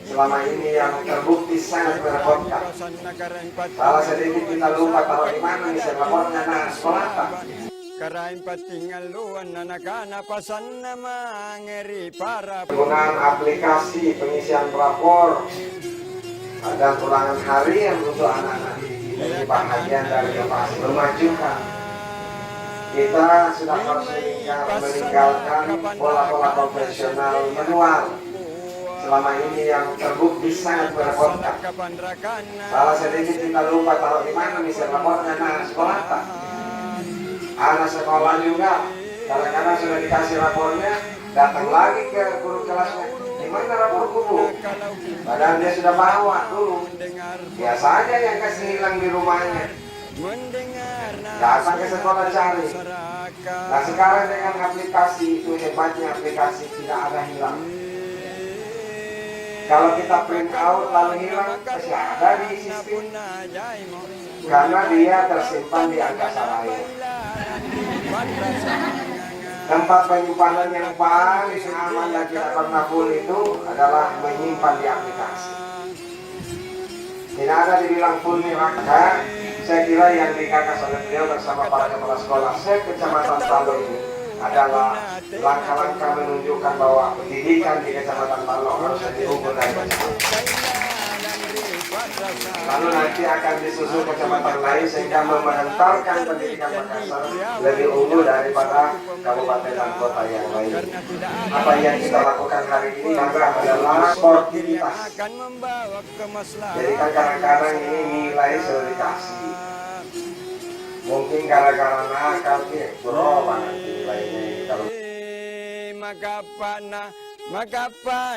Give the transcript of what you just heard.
selama ini yang terbukti sangat merepotkan. Salah sedikit kita lupa taruh di mana bisa lapornya sekolah. Penggunaan aplikasi pengisian rapor dan ulangan harian untuk anak-anak menjadi bahagian dari inovasi memajukan. Kita sudah harus meninggalkan pola-pola konvensional manual selama ini yang terbukti sangat merepotkan. Salah sedikit kita lupa taruh di mana bisa lapornya sekolah. Anak sekolah juga kadang-kadang sudah dikasih rapornya, datang lagi ke guru kelasnya, di mana raporku Bu? Padahal dia sudah bawa dulu. Biasa aja yang kasih hilang di rumahnya, datang ke sekolah cari. Nah sekarang dengan aplikasi itu hebatnya, aplikasi tidak ada hilang. Kalau kita print out lalu hilang, masih ada di sistem karena dia tersimpan di angkasa raya. Tempat penyimpanan yang paling aman dan tidak pernah full itu adalah menyimpan di aplikasi. Tidak ada dibilang full nih maka saya kira yang digagas oleh beliau bersama para kepala sekolah Kecamatan Talo ini adalah langkah-langkah menunjukkan bahwa pendidikan di Kecamatan Talo harus lebih unggul dari kecamatan. Lalu nanti akan disusul kecamatan lain sehingga mementarkan pendidikan Makassar lebih unggul daripada kabupaten dan kota yang lain. Apa yang kita lakukan hari ini adalah sportivitas. Jadi kan kadang-kadang ini nilai sudah dikasih. Mungkin gara-gara nakal berapa nanti nilainya kalau